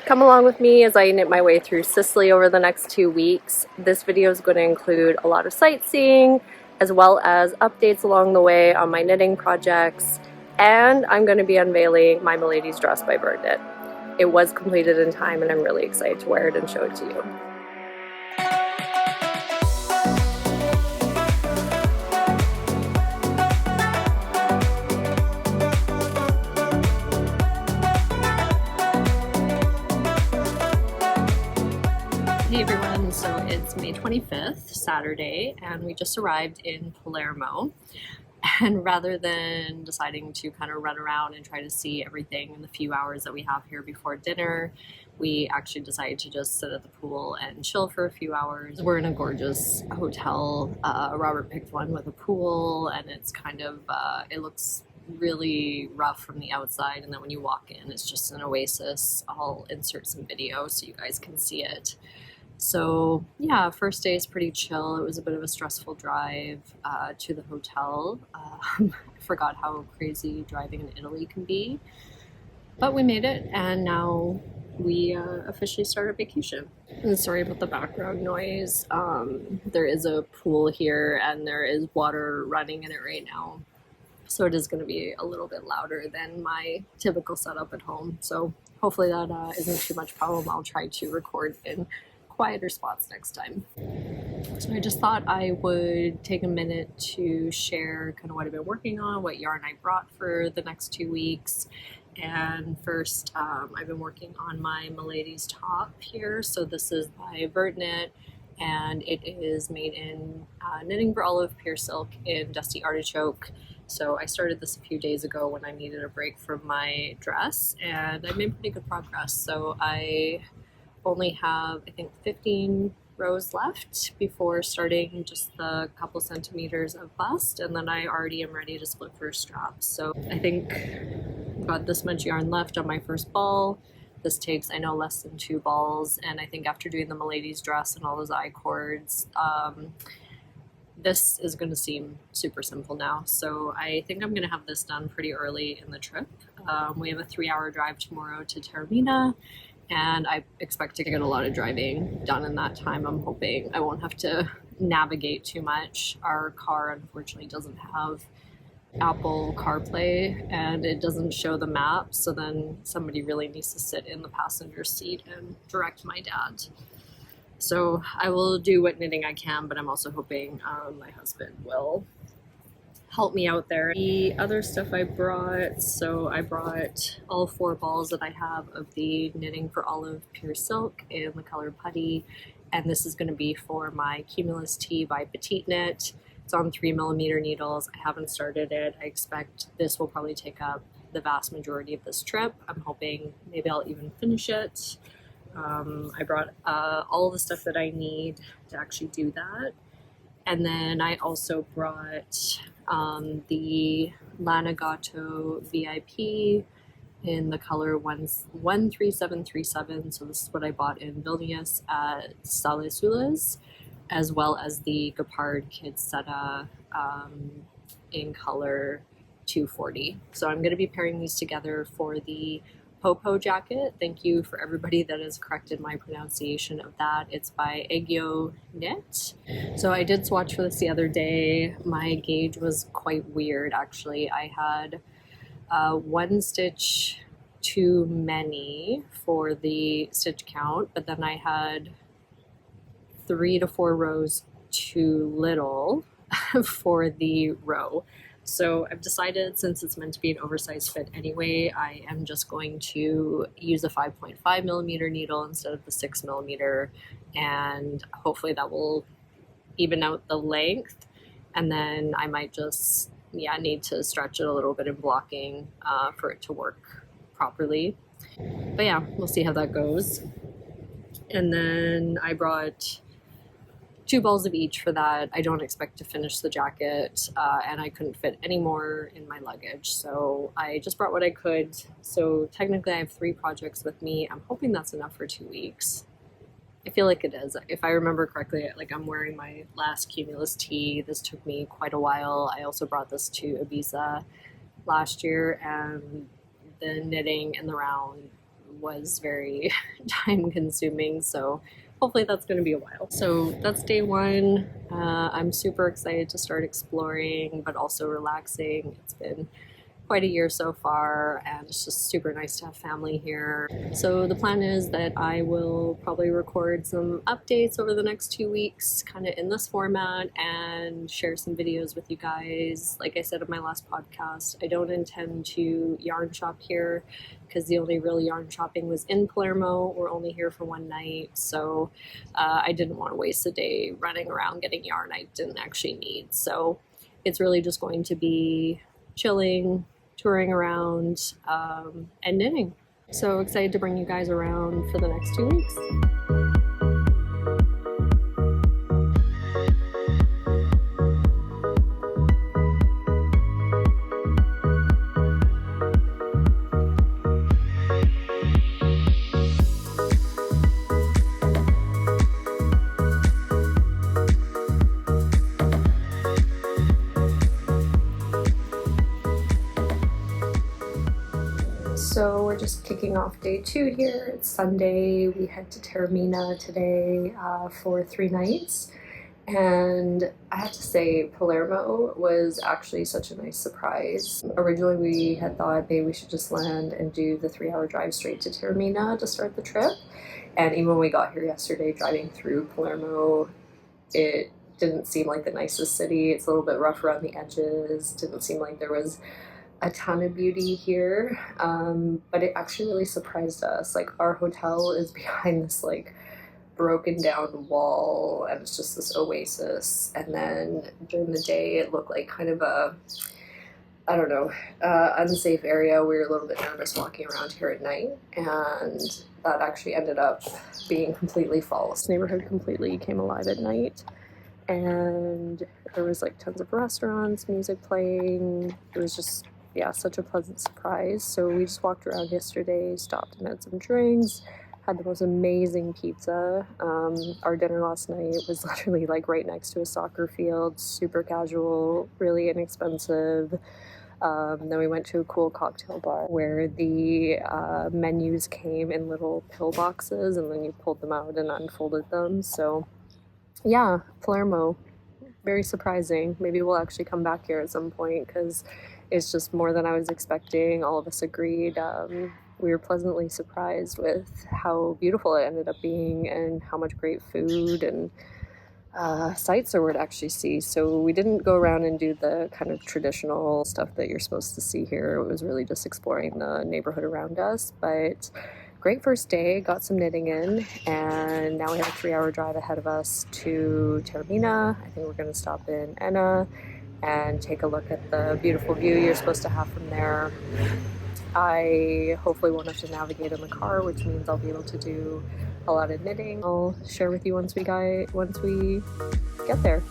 Come along with me as I knit my way through Sicily over the next 2 weeks. This video is going to include a lot of sightseeing, as well as updates along the way on my knitting projects, and I'm going to be unveiling my MELIDES dress by Birdknit. It was completed in time and I'm really excited to wear it and show it to you. Hey everyone, so it's May 25th, Saturday, and we just arrived in Palermo. And rather than deciding to kind of run around and try to see everything in the few hours that we have here before dinner, we actually decided to just sit at the pool and chill for a few hours. We're in a gorgeous hotel. Robert picked one with a pool, and it's kind of, it looks really rough from the outside, and then when you walk in, it's just an oasis. I'll insert some video so you guys can see it. So yeah, first day is pretty chill. It was a bit of a stressful drive to the hotel. I forgot how crazy driving in Italy can be, but we made it, and now we officially start our vacation. And sorry about the background noise. There is a pool here and there is water running in it right now, so it is going to be a little bit louder than my typical setup at home. So hopefully that isn't too much problem. I'll try to record in quieter spots next time. So I just thought I would take a minute to share kind of what I've been working on, what yarn I brought for the next 2 weeks. And first, I've been working on my MELIDES top here. So this is by Birdknit, and it is made in Knitting for Olive pure silk in Dusty Artichoke. So I started this a few days ago when I needed a break from my dress, and I made pretty good progress. So I only have, I think, 15 rows left before starting just the couple centimeters of bust, and then I already am ready to split for straps. So I think I've got this much yarn left on my first ball. This takes, I know, less than 2 balls, and I think after doing the MELIDES dress and all those I-cords, this is going to seem super simple now. So I think I'm going to have this done pretty early in the trip. We have a 3-hour drive tomorrow to Taormina, and I expect to get a lot of driving done in that time. I'm hoping I won't have to navigate too much. Our car unfortunately doesn't have Apple CarPlay, and it doesn't show the map, so then somebody really needs to sit in the passenger seat and direct my dad. So I will do what knitting I can, but I'm also hoping my husband will help me out there. The other stuff I brought, so I brought all 4 balls that I have of the Knitting for Olive pure silk in the color Putty, and this is going to be for my Cumulus Tee by Petite Knit. It's on 3mm needles. I haven't started it. I expect this will probably take up the vast majority of this trip. I'm hoping maybe I'll even finish it. I brought all the stuff that I need to actually do that. And then I also brought the Lanagato VIP in the color 13737. So this is what I bought in Vilnius at Syracuse, as well as the Gepard Kid Seta in color 240. So I'm going to be pairing these together for the Popo jacket. Thank you for everybody that has corrected my pronunciation of that. It's by Egyo Knit. So I did swatch for this the other day. My gauge was quite weird actually. I had 1 stitch too many for the stitch count, but then I had 3 to 4 rows too little for the row. So I've decided, since it's meant to be an oversized fit anyway, I am just going to use a 5.5mm needle instead of the 6mm, and hopefully that will even out the length. And then I might just, need to stretch it a little bit in blocking for it to work properly. But yeah, we'll see how that goes. And then I brought 2 balls of each for that. I don't expect to finish the jacket, and I couldn't fit any more in my luggage, so I just brought what I could. So technically I have 3 projects with me. I'm hoping that's enough for 2 weeks. I feel like it is. If I remember correctly, like, I'm wearing my last Cumulus Tee. This took me quite a while. I also brought this to Ibiza last year, and the knitting and the round was very time consuming, so hopefully that's going to be a while. So that's day one. I'm super excited to start exploring, but also relaxing. It's been quite a year so far, and it's just super nice to have family here. So the plan is that I will probably record some updates over the next 2 weeks, kind of in this format, and share some videos with you guys. Like I said in my last podcast, I don't intend to yarn shop here because the only real yarn shopping was in Palermo. We're only here for one night, so I didn't want to waste a day running around getting yarn I didn't actually need. So it's really just going to be chilling, touring around, and knitting. So excited to bring you guys around for the next 2 weeks. So we're just kicking off day 2 here. It's Sunday. We head to Taormina today for 3 nights. And I have to say, Palermo was actually such a nice surprise. Originally, we had thought maybe we should just land and do the 3-hour drive straight to Taormina to start the trip. And even when we got here yesterday, driving through Palermo, it didn't seem like the nicest city. It's a little bit rough around the edges. Didn't seem like there was a ton of beauty here, but it actually really surprised us. Like, our hotel is behind this like broken down wall, and it's just this oasis, and then during the day it looked like kind of a, I don't know, unsafe area. We were a little bit nervous walking around here at night, and that actually ended up being completely false. The neighborhood completely came alive at night, and there was like tons of restaurants, music playing. It was just, yeah, such a pleasant surprise. So we just walked around yesterday, stopped and had some drinks, had the most amazing pizza. Our dinner last night was literally like right next to a soccer field, super casual, really inexpensive. Then we went to a cool cocktail bar where the menus came in little pill boxes, and then you pulled them out and unfolded them. So yeah, Palermo, very surprising. Maybe we'll actually come back here at some point because it's just more than I was expecting. All of us agreed. We were pleasantly surprised with how beautiful it ended up being and how much great food and sights there were to actually see. So we didn't go around and do the kind of traditional stuff that you're supposed to see here. It was really just exploring the neighborhood around us. But great first day, got some knitting in, and now we have a 3-hour drive ahead of us to Taormina. I think we're going to stop in Enna and take a look at the beautiful view you're supposed to have from there. I hopefully won't have to navigate in the car, which means I'll be able to do a lot of knitting. I'll share with you once we get there.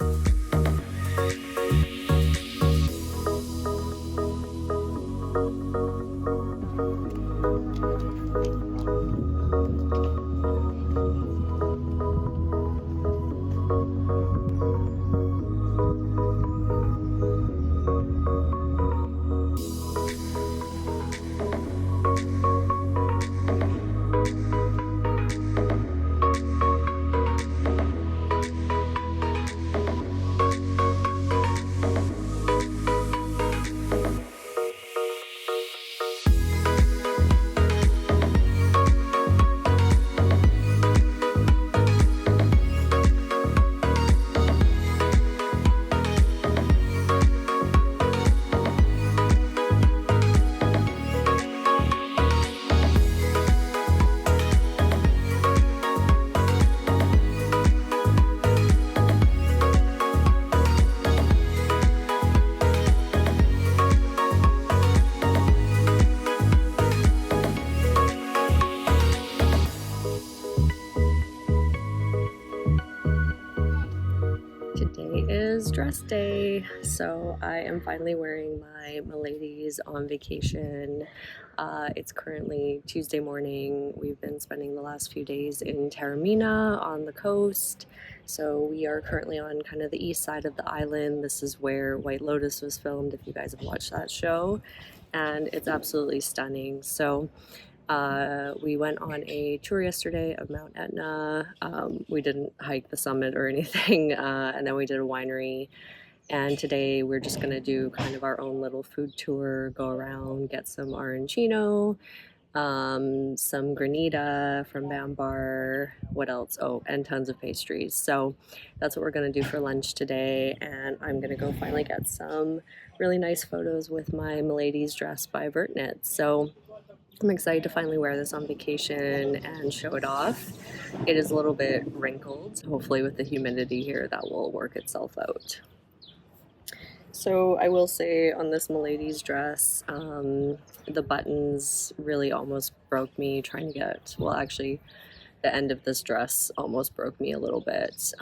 Dress day, so I am finally wearing my MELIDES on vacation. It's currently Tuesday morning. We've been spending the last few days in Taormina on the coast, so we are currently on kind of the east side of the island. This is where White Lotus was filmed, if you guys have watched that show, and it's absolutely stunning. So We went on a tour yesterday of Mount Etna. We didn't hike the summit or anything, and then we did a winery. And today we're just gonna do kind of our own little food tour, go around, get some arancino, some granita from Bambar. What else? Oh, and tons of pastries. So that's what we're gonna do for lunch today. And I'm gonna go finally get some really nice photos with my MELIDES dress by Vertnit. So I'm excited to finally wear this on vacation and show it off. It is a little bit wrinkled. Hopefully with the humidity here that will work itself out. So I will say on this MELIDES dress, the buttons really almost broke me trying to get, well actually the end of this dress almost broke me a little bit.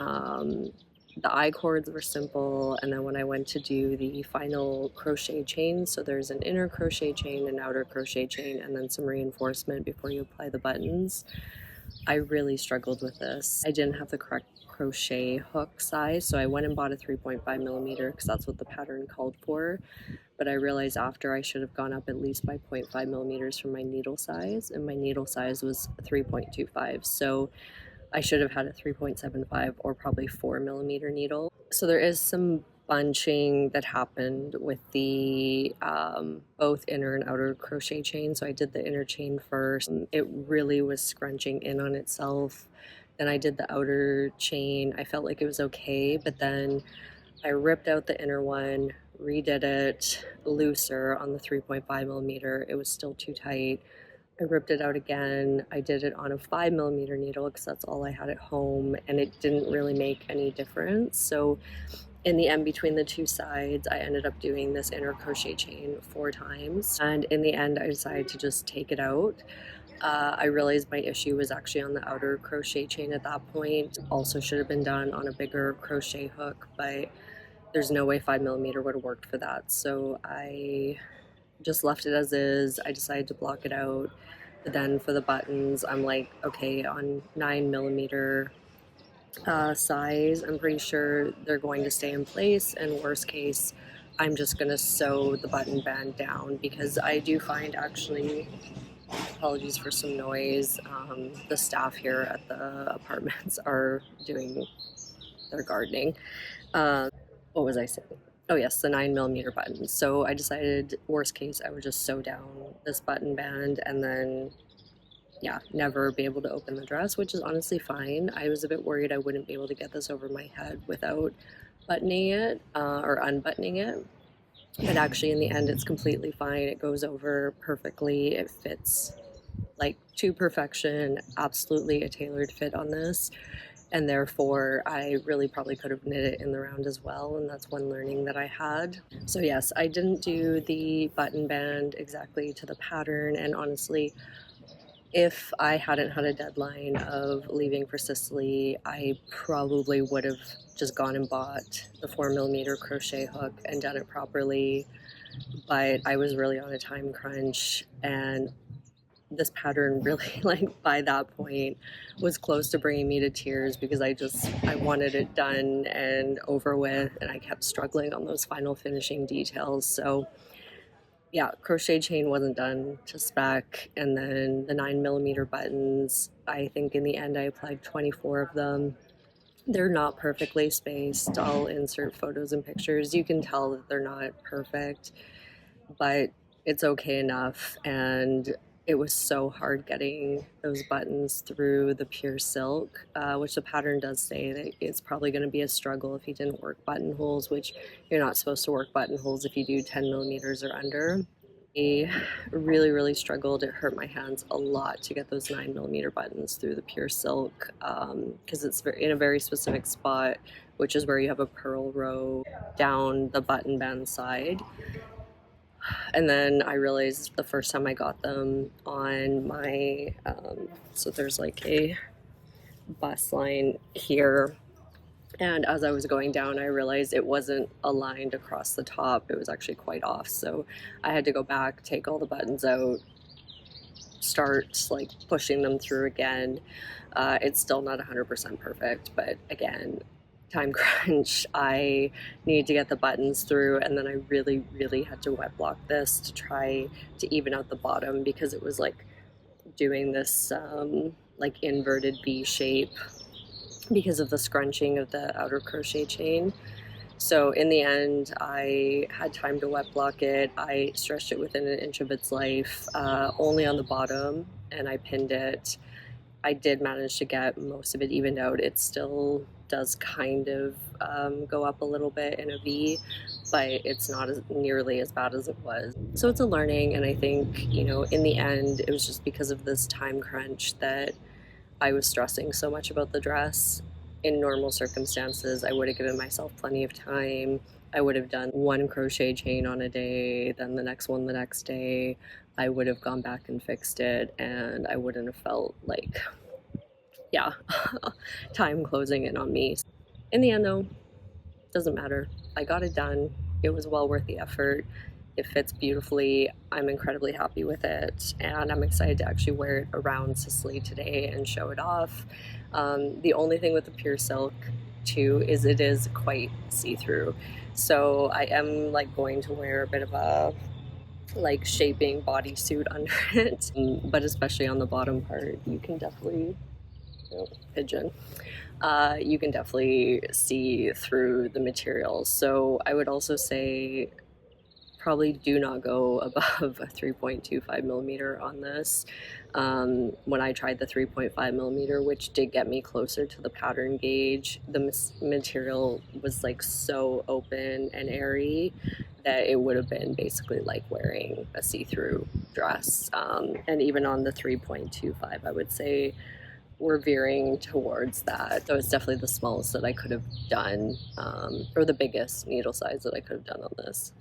The eye cords were simple, and then when I went to do the final crochet chain, so there's an inner crochet chain, an outer crochet chain, and then some reinforcement before you apply the buttons, I really struggled with this. I didn't have the correct crochet hook size, so I went and bought a 3.5 millimeter because that's what the pattern called for, but I realized after I should have gone up at least by 0.5 millimeters from my needle size, and my needle size was 3.25, so I should have had a 3.75 or probably 4 millimeter needle. So there is some bunching that happened with the both inner and outer crochet chain. So I did the inner chain first. It really was scrunching in on itself. Then I did the outer chain. I felt like it was okay, but then I ripped out the inner one, redid it looser on the 3.5 millimeter. It was still too tight. I ripped it out again. I did it on a 5 millimeter needle because that's all I had at home, and it didn't really make any difference. So in the end, between the two sides, I ended up doing this inner crochet chain 4 times, and in the end I decided to just take it out. I realized my issue was actually on the outer crochet chain at that point. Also should have been done on a bigger crochet hook, but there's no way 5 millimeter would have worked for that, so I just left it as is. I decided to block it out. But then for the buttons, I'm like, okay, on 9 millimeter size, I'm pretty sure they're going to stay in place, and worst case, I'm just gonna sew the button band down, because I do find, actually, apologies for some noise, the staff here at the apartments are doing their gardening. What was I saying? Oh yes, the 9 millimeter buttons. So I decided, worst case, I would just sew down this button band and then, yeah, never be able to open the dress, which is honestly fine. I was a bit worried I wouldn't be able to get this over my head without buttoning it or unbuttoning it. But actually in the end, it's completely fine. It goes over perfectly. It fits like to perfection. Absolutely a tailored fit on this. And therefore I really probably could have knit it in the round as well, and that's one learning that I had. So yes, I didn't do the button band exactly to the pattern, and honestly, if I hadn't had a deadline of leaving for Sicily, I probably would have just gone and bought the 4 millimeter crochet hook and done it properly, but I was really on a time crunch, and this pattern really, like, by that point was close to bringing me to tears, because I wanted it done and over with, and I kept struggling on those final finishing details. So yeah, crochet chain wasn't done to spec, and then the 9 millimeter buttons, I think in the end I applied 24 of them. They're not perfectly spaced. I'll insert photos and pictures. You can tell that they're not perfect, but it's okay enough. And it was so hard getting those buttons through the pure silk, which the pattern does say that it's probably going to be a struggle if you didn't work buttonholes, which you're not supposed to work buttonholes if you do 10 millimeters or under. I really struggled. It hurt my hands a lot to get those 9 millimeter buttons through the pure silk, because it's in a very specific spot, which is where you have a purl row down the button band side. And then I realized the first time I got them on my, so there's like a bust line here, and as I was going down, I realized it wasn't aligned across the top. It was actually quite off, so I had to go back, take all the buttons out, start like pushing them through again. It's still not 100% perfect, but again, time crunch, I needed to get the buttons through, and then I really had to wet block this to try to even out the bottom, because it was like doing this like inverted V shape because of the scrunching of the outer crochet chain. So in the end, I had time to wet block it. I stretched it within an inch of its life, only on the bottom, and I pinned it. I did manage to get most of it evened out. It still does kind of go up a little bit in a V, but it's not nearly as bad as it was. So it's a learning, and I think, you know, in the end, it was just because of this time crunch that I was stressing so much about the dress. In normal circumstances, I would have given myself plenty of time. I would have done one crochet chain on a day, then the next one the next day. I would have gone back and fixed it, and I wouldn't have felt like, yeah, time closing in on me. In the end though, doesn't matter. I got it done. It was well worth the effort. It fits beautifully. I'm incredibly happy with it, and I'm excited to actually wear it around Sicily today and show it off. The only thing with the pure silk too is it is quite see-through. So I am like going to wear a bit of a like shaping bodysuit under it, but especially on the bottom part, you can definitely, pigeon. You can definitely see through the material. So I would also say probably do not go above a 3.25 millimeter on this. When I tried the 3.5 millimeter, which did get me closer to the pattern gauge, the material was like so open and airy that it would have been basically like wearing a see-through dress. And even on the 3.25, I would say we're veering towards that. So it's definitely the smallest that I could have done, or the biggest needle size that I could have done on this.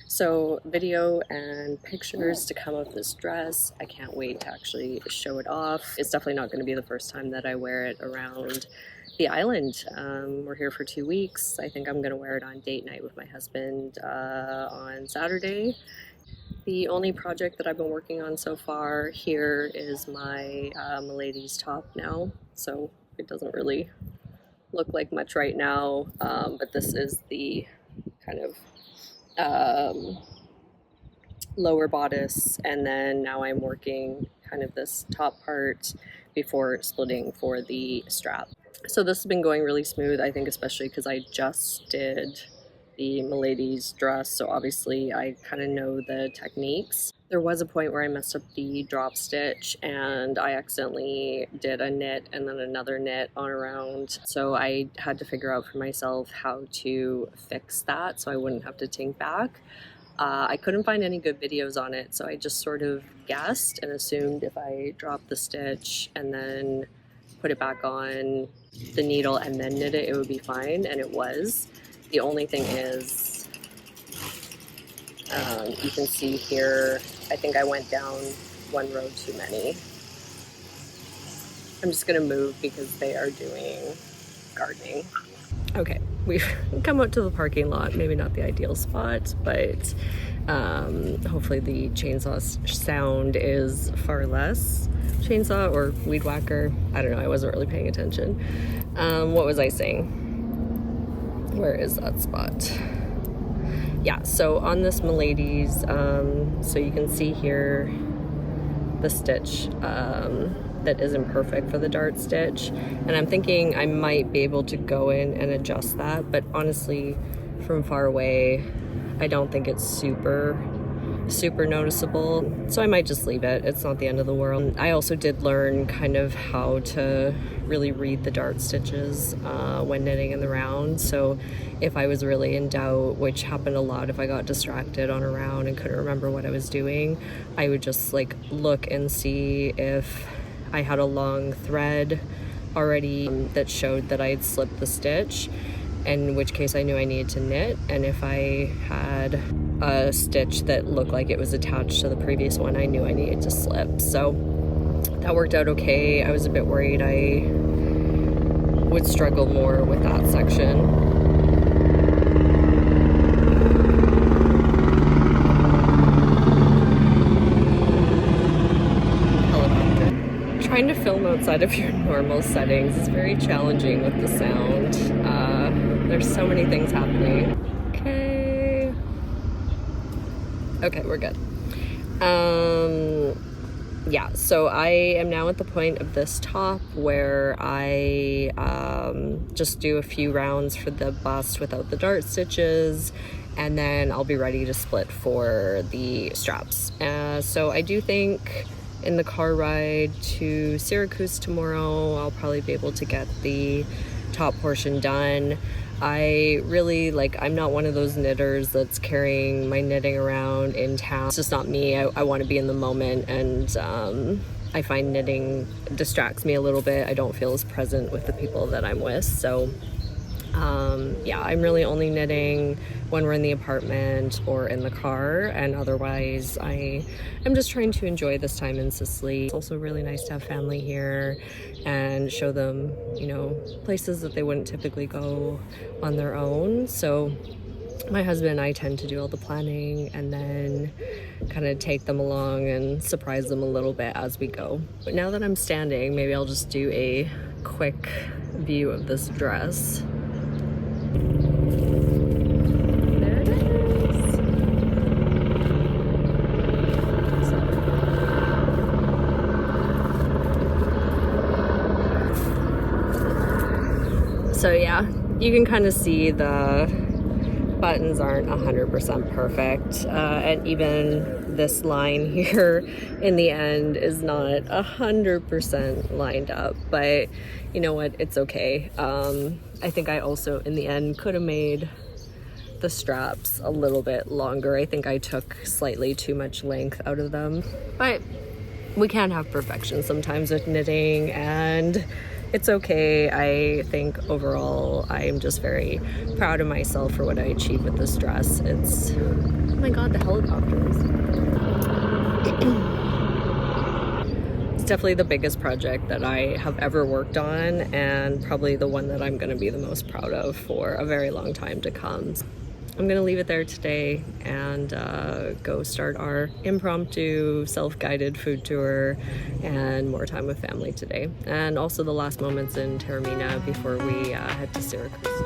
So video and pictures to come of this dress. I can't wait to actually show it off. It's definitely not going to be the first time that I wear it around the island. We're here for 2 weeks. I think I'm going to wear it on date night with my husband on Saturday. The only project that I've been working on so far here is my MELIDES top now. So it doesn't really look like much right now, but this is the kind of lower bodice, and then now I'm working kind of this top part before splitting for the strap. So this has been going really smooth, I think, especially because I just did the MELIDES dress, so obviously I kind of know the techniques. There was a point where I messed up the drop stitch and I accidentally did a knit and then another knit on around. So I had to figure out for myself how to fix that so I wouldn't have to think back. I couldn't find any good videos on it, so I just sort of guessed and assumed if I dropped the stitch and then put it back on the needle and then knit it, it would be fine, and it was. The only thing is, you can see here, I think I went down one row too many. I'm just gonna move because they are doing gardening. Okay, we've come out to the parking lot. Maybe not the ideal spot, but hopefully the chainsaw sound is far less. Chainsaw or weed whacker, I don't know, I wasn't really paying attention. What was I saying? Where is that spot? Yeah, so on this MELIDES, so you can see here the stitch that isn't perfect for the dart stitch, and I'm thinking I might be able to go in and adjust that, but honestly from far away I don't think it's super noticeable, so I might just leave it. It's not the end of the world. I also did learn kind of how to really read the dart stitches when knitting in the round, so if I was really in doubt, which happened a lot if I got distracted on a round and couldn't remember what I was doing, I would just like look and see if I had a long thread already that showed that I had slipped the stitch, in which case I knew I needed to knit, and if I had a stitch that looked like it was attached to the previous one, I knew I needed to slip. So that worked out okay. I was a bit worried I would struggle more with that section. Helicopter. Trying to film outside of your normal settings is very challenging with the sound. There's so many things happening. Okay, we're good. yeah, so I am now at the point of this top where I just do a few rounds for the bust without the dart stitches, and then I'll be ready to split for the straps. So I do think in the car ride to Syracuse tomorrow, I'll probably be able to get the top portion done. I really, like, I'm not one of those knitters that's carrying my knitting around in town. It's just not me. I want to be in the moment, and I find knitting distracts me a little bit. I don't feel as present with the people that I'm with. So yeah, I'm really only knitting when we're in the apartment or in the car, and otherwise I'm just trying to enjoy this time in Sicily. It's also really nice to have family here and show them, you know, places that they wouldn't typically go on their own. So my husband and I tend to do all the planning and then kind of take them along and surprise them a little bit as we go. But now that I'm standing, maybe I'll just do a quick view of this dress. There it is. So yeah, you can kind of see the buttons aren't 100% perfect, and even this line here in the end is not 100% lined up, but you know what, it's okay. I think I also in the end could have made the straps a little bit longer. I think I took slightly too much length out of them, but we can't have perfection sometimes with knitting, and it's okay. I think overall I'm just very proud of myself for what I achieved with this dress. It's, oh my god, the helicopters. It's definitely the biggest project that I have ever worked on, and probably the one that I'm going to be the most proud of for a very long time to come. I'm gonna leave it there today and go start our impromptu self-guided food tour and more time with family today, and also the last moments in Taormina before we head to Syracuse.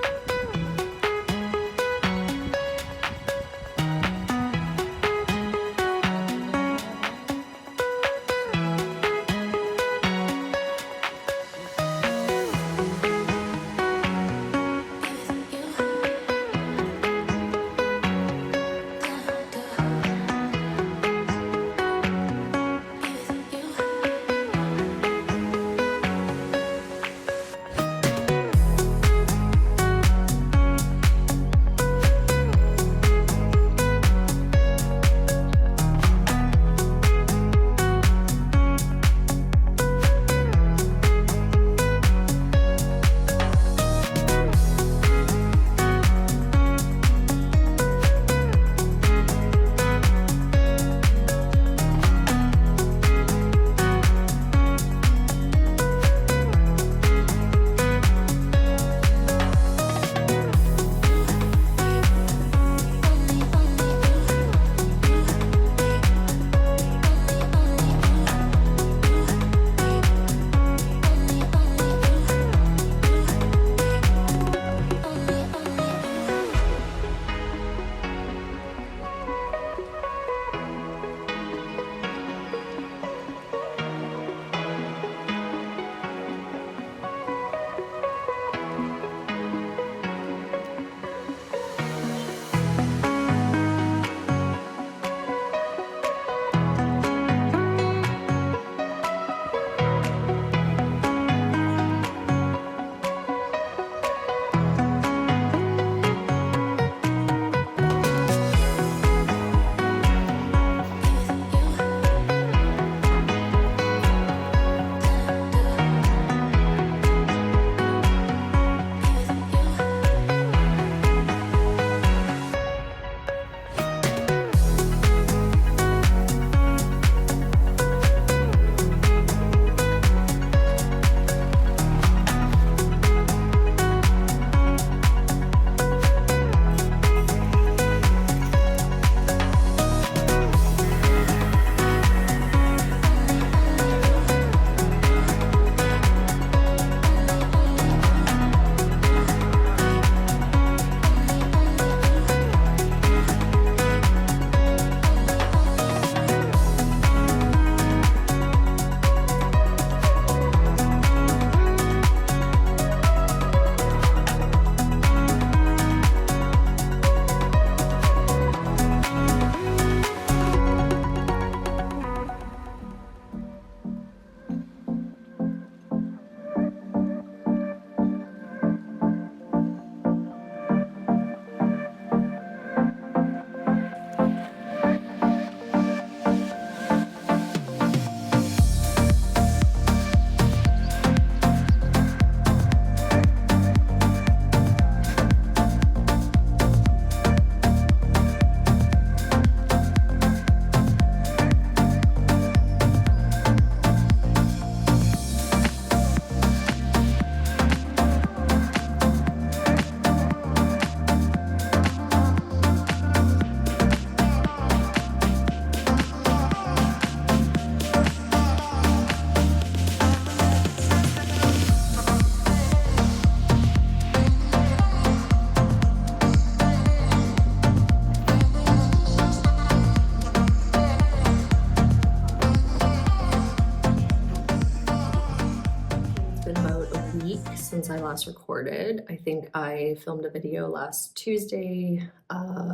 since I last recorded. I think I filmed a video last Tuesday,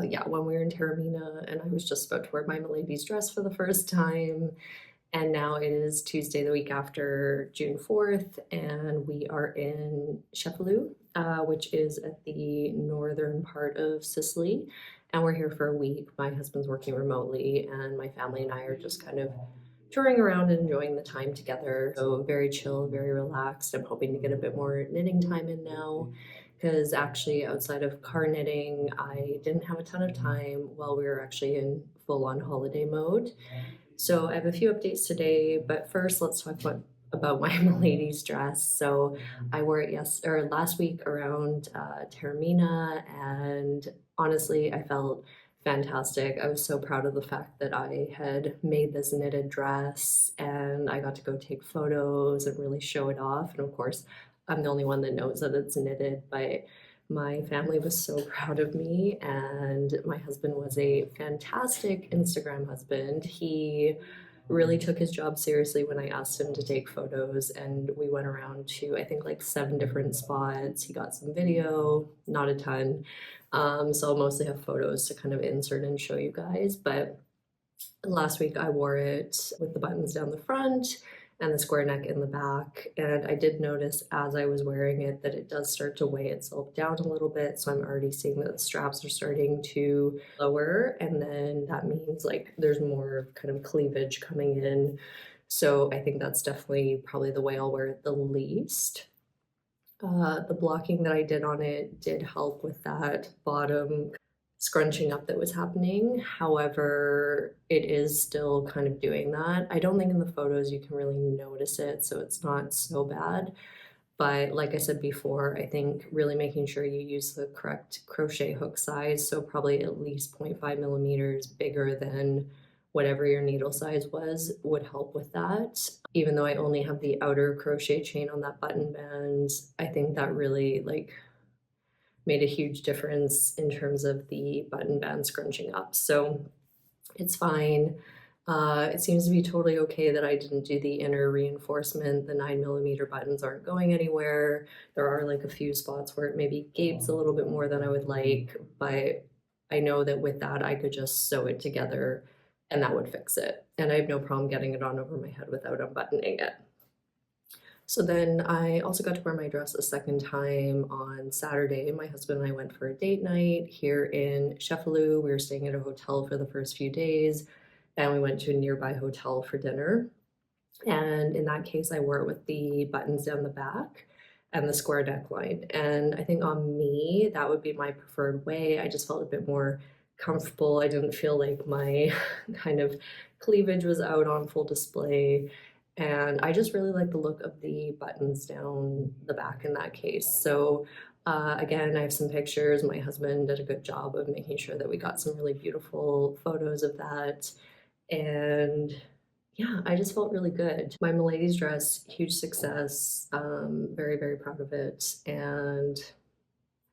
yeah, when we were in Taormina, and I was just about to wear my MELIDES dress for the first time. And now it is Tuesday, the week after June 4th, and we are in Cefalù, which is at the northern part of Sicily. And we're here for a week. My husband's working remotely, and my family and I are just kind of touring around and enjoying the time together. So very chill, very relaxed. I'm hoping to get a bit more knitting time in now, because actually outside of car knitting, I didn't have a ton of time while we were actually in full-on holiday mode. So I have a few updates today, but first let's talk about my MELIDES dress. So I wore it last week around Taormina, and honestly, I felt fantastic. I was so proud of the fact that I had made this knitted dress, and I got to go take photos and really show it off. And of course, I'm the only one that knows that it's knitted, but my family was so proud of me, and my husband was a fantastic Instagram husband. He really took his job seriously when I asked him to take photos, and we went around to, I think, like 7 different spots. He got some video, not a ton. So I'll mostly have photos to kind of insert and show you guys. But last week I wore it with the buttons down the front and the square neck in the back. And I did notice as I was wearing it that it does start to weigh itself down a little bit. So I'm already seeing that the straps are starting to lower. And then that means like there's more kind of cleavage coming in. So I think that's definitely probably the way I'll wear it the least. The blocking that I did on it did help with that bottom scrunching up that was happening. However, it is still kind of doing that. I don't think in the photos you can really notice it, so it's not so bad. But like I said before, I think really making sure you use the correct crochet hook size, so probably at least 0.5 millimeters bigger than whatever your needle size was, would help with that. Even though I only have the outer crochet chain on that button band, I think that really made a huge difference in terms of the button band scrunching up. So it's fine. It seems to be totally okay that I didn't do the inner reinforcement. The 9mm buttons aren't going anywhere. There are like a few spots where it maybe gapes a little bit more than I would like, but I know that with that I could just sew it together and that would fix it. And I have no problem getting it on over my head without unbuttoning it. So then I also got to wear my dress a second time on Saturday. My husband and I went for a date night here in Cefalù. We were staying at a hotel for the first few days, and we went to a nearby hotel for dinner. And in that case, I wore it with the buttons down the back and the square neckline. And I think on me, that would be my preferred way. I just felt a bit more comfortable. I didn't feel like my kind of cleavage was out on full display. And I just really like the look of the buttons down the back in that case. So again, I have some pictures. My husband did a good job of making sure that we got some really beautiful photos of that. And yeah, I just felt really good. My MELIDES dress, huge success. Very, very proud of it. And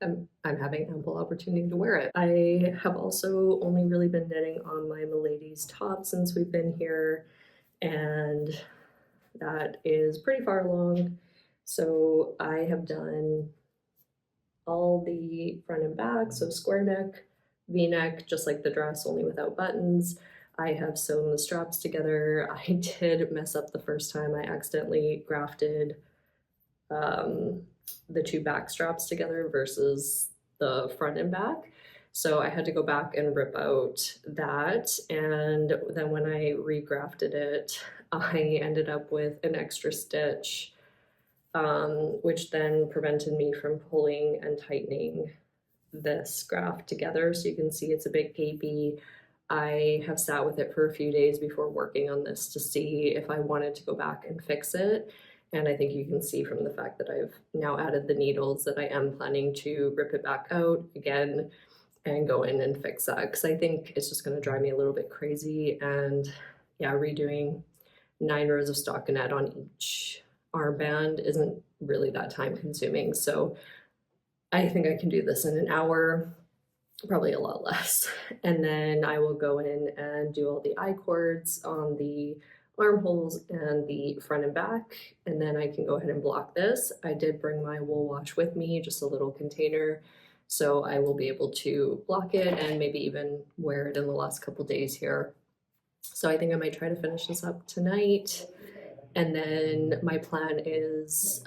I'm having ample opportunity to wear it. I have also only really been knitting on my MELIDES top since we've been here, and that is pretty far along. So I have done all the front and back, so square neck, V-neck, just like the dress, only without buttons. I have sewn the straps together. I did mess up the first time. I accidentally grafted the 2 back straps together versus the front and back. So I had to go back and rip out that. And then when I regrafted it, I ended up with an extra stitch, which then prevented me from pulling and tightening this graft together. So you can see it's a bit gapey. I have sat with it for a few days before working on this to see if I wanted to go back and fix it. And I think you can see from the fact that I've now added the needles that I am planning to rip it back out again and go in and fix that, because I think it's just going to drive me a little bit crazy. And yeah, redoing 9 rows of stockinette on each armband isn't really that time consuming. So I think I can do this in an hour, probably a lot less. And then I will go in and do all the I-cords on the armholes and the front and back, and then I can go ahead and block this. I did bring my wool wash with me, just a little container, so I will be able to block it and maybe even wear it in the last couple days here. So I think I might try to finish this up tonight. And then my plan is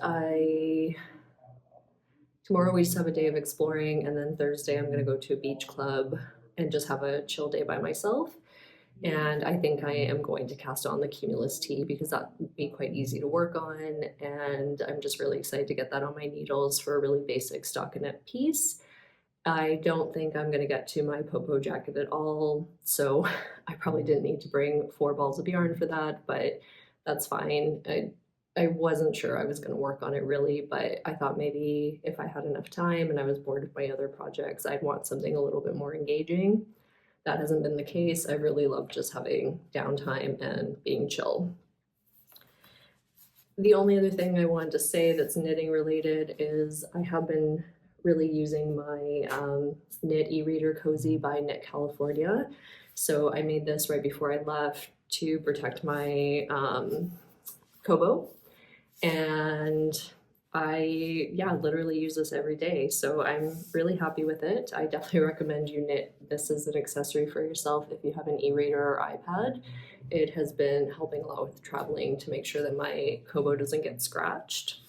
tomorrow we just have a day of exploring, and then Thursday I'm gonna go to a beach club and just have a chill day by myself. And I think I am going to cast on the Cumulus tee because that would be quite easy to work on. And I'm just really excited to get that on my needles for a really basic stockinette piece. I don't think I'm gonna get to my popo jacket at all, so I probably didn't need to bring 4 balls of yarn for that, but that's fine. I wasn't sure I was gonna work on it really, but I thought maybe if I had enough time and I was bored with my other projects, I'd want something a little bit more engaging. That hasn't been the case. I really love just having downtime and being chill. The only other thing I wanted to say that's knitting related is I have been really using my knit e-reader cozy by Knit California. So I made this right before I left to protect my kobo, and I literally use this every day, so I'm really happy with it. I definitely recommend you knit this as an accessory for yourself if you have an e-reader or iPad. It has been helping a lot with traveling to make sure that my kobo doesn't get scratched.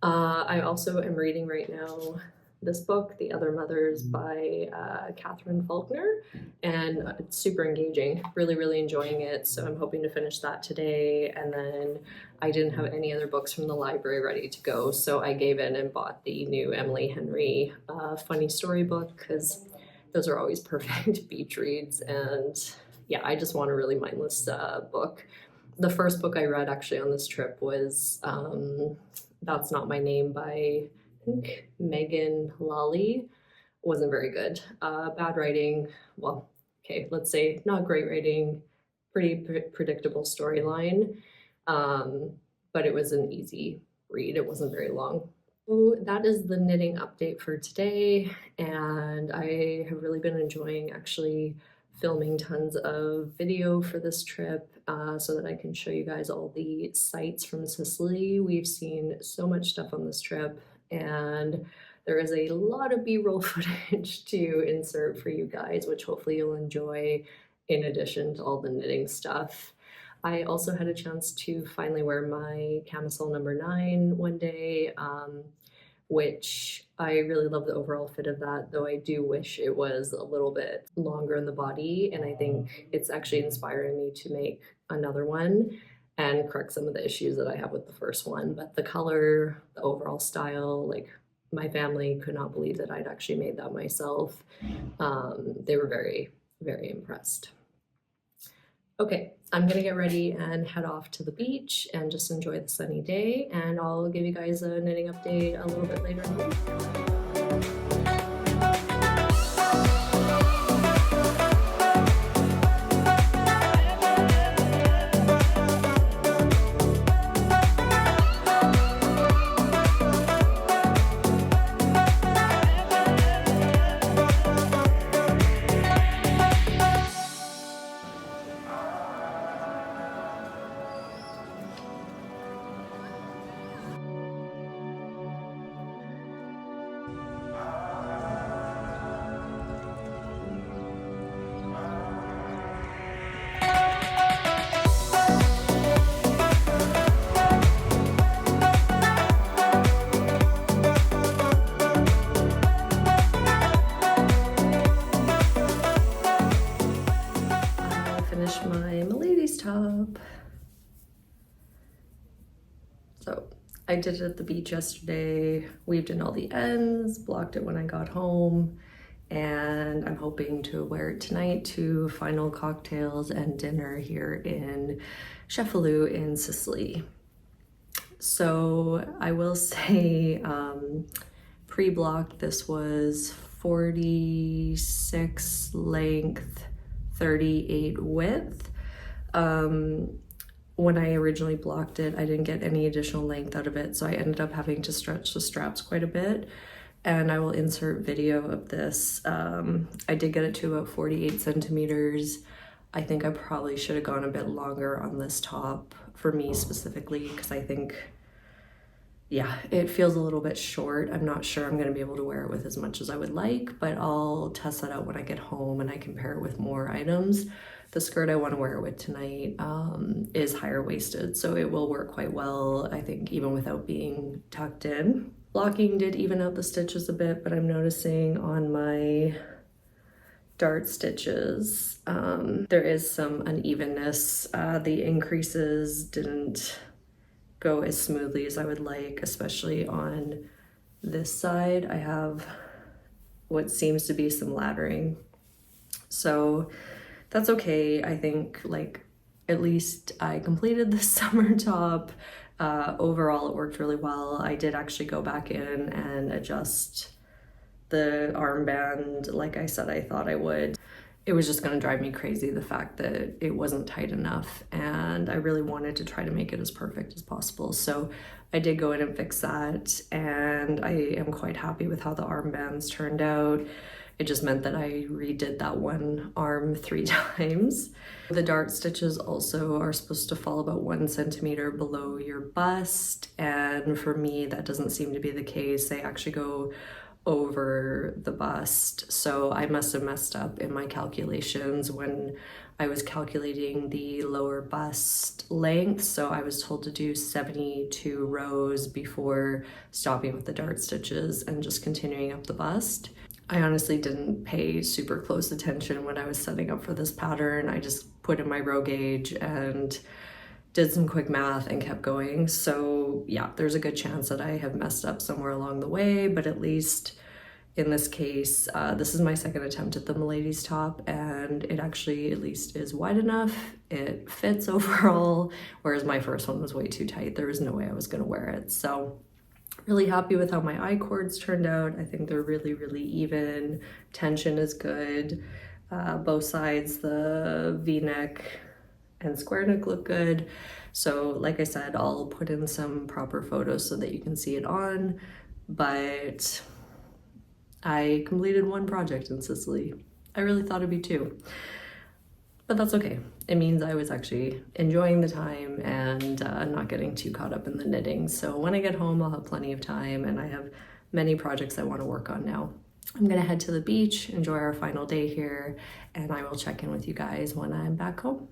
I also am reading right now this book, The Other Mothers by Catherine Faulkner, and it's super engaging. Really enjoying it, so I'm hoping to finish that today. And then I didn't have any other books from the library ready to go, so I gave in and bought the new Emily Henry funny story book, because those are always perfect beach reads. And yeah, I just want a really mindless book. The first book I read actually on this trip was That's Not My Name by, I think, Megan Lally. Wasn't very good. Bad writing, well, okay, let's say not great writing, pretty predictable storyline, but it was an easy read. It wasn't very long. So that is the knitting update for today, and I have really been enjoying actually filming tons of video for this trip so that I can show you guys all the sights from Sicily. We've seen so much stuff on this trip, and there is a lot of B-roll footage to insert for you guys, which hopefully you'll enjoy in addition to all the knitting stuff. I also had a chance to finally wear my camisole number 9 one day, which I really love the overall fit of that, though I do wish it was a little bit longer in the body, and I think it's actually inspiring me to make another one and correct some of the issues that I have with the first one. But the color, the overall style, like, my family could not believe that I'd actually made that myself. They were very impressed. Okay, I'm gonna get ready and head off to the beach and just enjoy the sunny day, and I'll give you guys a knitting update a little bit later in the week. My MELIDES top. So I did it at the beach yesterday, weaved in all the ends, blocked it when I got home, and I'm hoping to wear it tonight to final cocktails and dinner here in Cefalù in Sicily. So I will say pre-blocked, this was 46 length, 38 width. When I originally blocked it, I didn't get any additional length out of it, so I ended up having to stretch the straps quite a bit, and I will insert video of this. I did get it to about 48 centimeters. I think I probably should have gone a bit longer on this top for me specifically, because I think, yeah, it feels a little bit short. I'm not sure I'm going to be able to wear it with as much as I would like, but I'll test that out when I get home and I compare it with more items. The skirt I want to wear it with tonight is higher waisted, so it will work quite well, I think, even without being tucked in. Blocking did even out the stitches a bit, but I'm noticing on my dart stitches there is some unevenness. The increases didn't go as smoothly as I would like, especially on this side. I have what seems to be some laddering, so that's okay. I think, like, at least I completed the summer top. Overall it worked really well. I did actually go back in and adjust the armband like I said I thought I would. It was just going to drive me crazy, the fact that it wasn't tight enough, and I really wanted to try to make it as perfect as possible. So I did go in and fix that, and I am quite happy with how the armbands turned out. It just meant that I redid that one arm 3 times. The dart stitches also are supposed to fall about 1 centimeter below your bust, and for me that doesn't seem to be the case. They actually go over the bust, so I must have messed up in my calculations when I was calculating the lower bust length. So I was told to do 72 rows before stopping with the dart stitches and just continuing up the bust. I honestly didn't pay super close attention when I was setting up for this pattern. I just put in my row gauge and did some quick math and kept going. So yeah, there's a good chance that I have messed up somewhere along the way, but at least in this case, this is my second attempt at the MELIDES top, and it actually at least is wide enough. It fits overall, whereas my first one was way too tight. There was no way I was gonna wear it. So really happy with how my eye cords turned out. I think they're really, really even. Tension is good. Both sides, the V-neck and square neck look good. So like I said, I'll put in some proper photos so that you can see it on, but I completed 1 project in Sicily. I really thought it'd be 2, but that's okay. It means I was actually enjoying the time and not getting too caught up in the knitting. So when I get home, I'll have plenty of time, and I have many projects I want to work on now. I'm gonna head to the beach, enjoy our final day here, and I will check in with you guys when I'm back home.